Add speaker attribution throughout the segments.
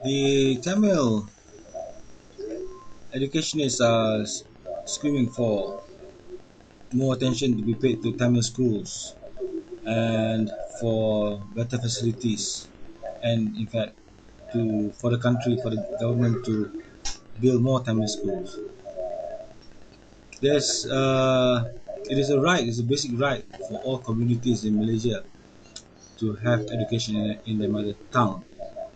Speaker 1: The Tamil educationists are screaming for more attention to be paid to Tamil schools and for better facilities, and in fact, for the country, for the government to build more Tamil schools. There's it is a right, it's a basic right for all communities in Malaysia to have education in their mother tongue.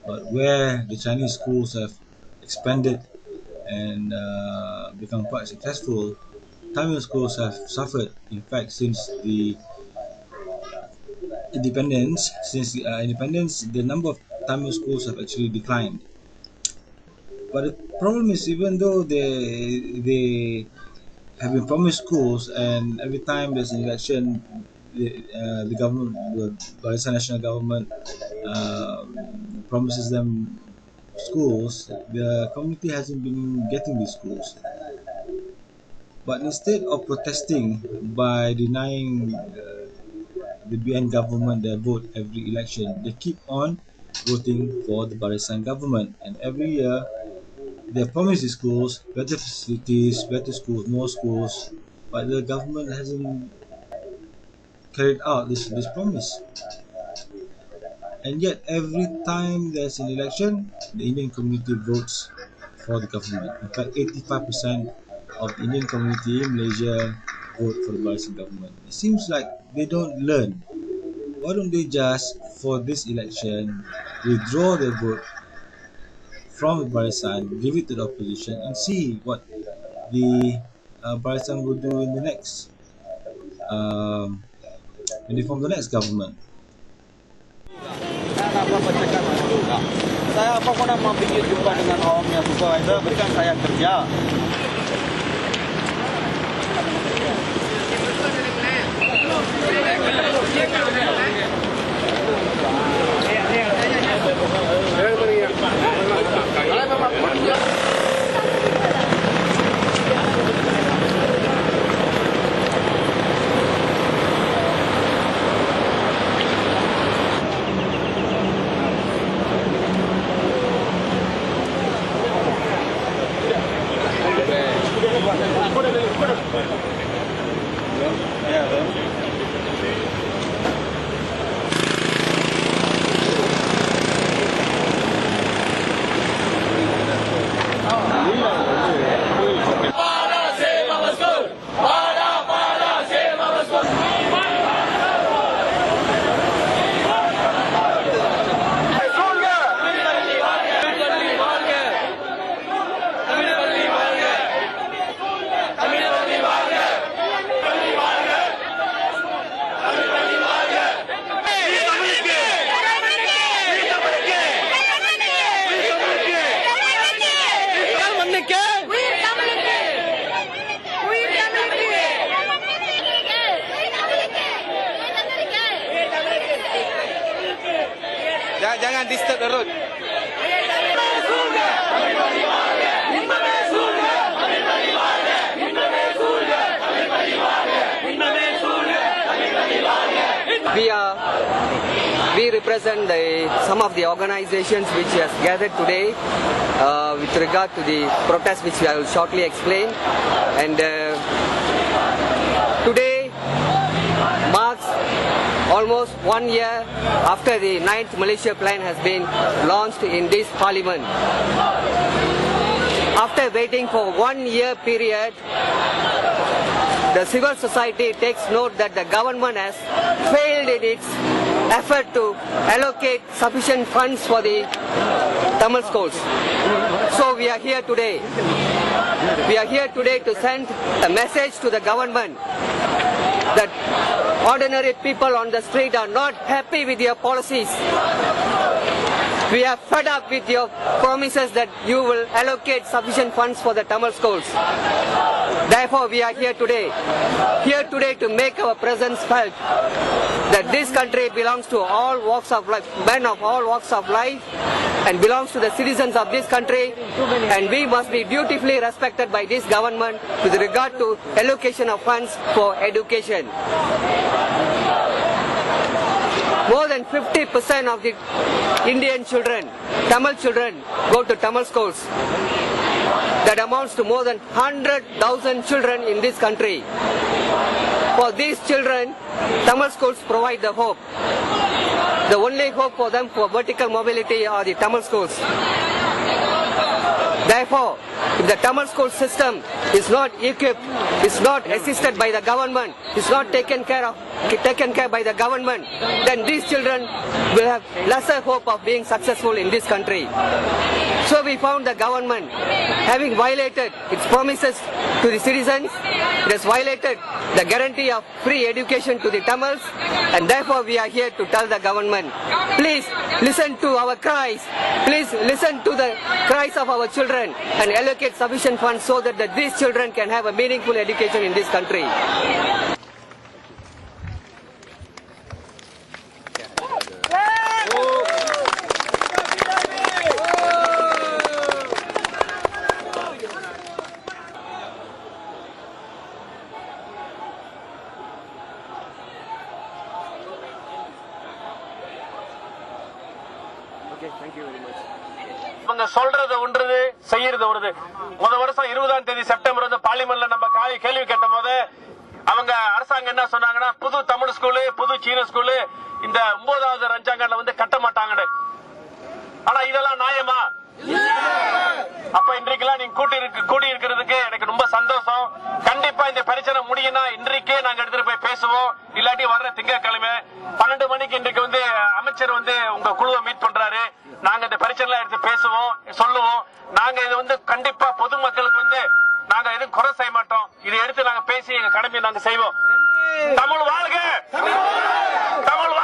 Speaker 1: But where the Chinese schools have expanded and become quite successful, Tamil schools have suffered. In fact, since the independence, the number of Tamil schools have actually declined. But the problem is, even though they have been promised schools, and every time there's an election, the government, the Barisan National Government, promises them schools. The community hasn't been getting these schools. But instead of protesting by denying the BN government their vote every election, they keep on voting for the Barisan government. And every year, they promise the schools better facilities, better schools, more schools, but the government hasn't carried out this promise. And yet, every time there's an election, the Indian community votes for the government. In fact, 85% of the Indian community in Malaysia vote for the Barisan government. It seems like they don't learn. Why don't they just, for this election, withdraw their vote from the Barisan, give it to the opposition, and see what the Barisan will do in the next, when they form the next government.
Speaker 2: Saya apa pun mau pergi jumpa dengan orang yang supervisor, berikan saya kerja. Jangan disturb the road.
Speaker 3: We represent some of the organizations which has gathered today with regard to the protest, which I will shortly explain. And today marks almost 1 year after the 9th Malaysia Plan has been launched in this parliament. After waiting for 1 year period, the civil society takes note that the government has failed in its effort to allocate sufficient funds for the Tamil schools. So we are here today. We are here today to send a message to the government that ordinary people on the street are not happy with your policies. We are fed up with your promises that you will allocate sufficient funds for the Tamil schools. Therefore, we are here today to make our presence felt, that this country belongs to all walks of life, men of all walks of life, and belongs to the citizens of this country, and we must be dutifully respected by this government with regard to allocation of funds for education. More than than 50% of the Indian children, Tamil children, go to Tamil schools. That amounts to more than 100,000 children in this country. For these children, Tamil schools provide the hope. The only hope for them for vertical mobility are the Tamil schools. Therefore, if the Tamil school system is not equipped, is not assisted by the government, is not taken care by the government, then these children will have lesser hope of being successful in this country. So we found the government having violated its promises to the citizens, it has violated the guarantee of free education to the Tamils, and therefore we are here to tell the government, please listen to our cries, please listen to the cries of our children and allocate sufficient funds so that these children can have a meaningful education in this country. Okay, thank you very much.
Speaker 4: அவங்க சொல்றது ஒன்றது செய்யறது ஒருது. முதல் வருஷம் 20ஆம் தேதி September வந்து பார்லிமெண்ட்ல நம்ம கேள்வி கேட்ட போது அவங்க அரசாங்கம் என்ன சொன்னாங்கன்னா, புது தமிழ் ஸ்கூலு, புது சீன ஸ்கூலு இந்த 9வது ரஞ்சாங்கல்ல வந்து கட்ட மாட்டாங்கன்னு. ஆனா இதெல்லாம் நியாயமா? அப்ப இன்றைக்கெல்லாம் நீங்க கூடி இருக்கிறதுக்கு எனக்கு ரொம்ப சந்தோஷம். கண்டிப்பா இந்த பிரச்சனை முடியும்னா இன்றைக்கே நாங்க எடுத்துட்டு போய் பேசுவோம். இல்லாட்டி வர்ற திங்கட்கிழமை 12 மணிக்கு இன்றைக்கு வந்து அமைச்சர் வந்து உங்க குழுவை மீட் பண்றாரு. நாங்க இந்த பிரச்சனை எடுத்து பேசுவோம், சொல்லுவோம். நாங்க இது வந்து கண்டிப்பா பொதுமக்களுக்கு வந்து நாங்க எதுவும் குறை செய்ய மாட்டோம். இதை எடுத்து நாங்க பேசி எங்க கடமையை நாங்க செய்வோம். தமிழ் வாழ்க! தமிழ்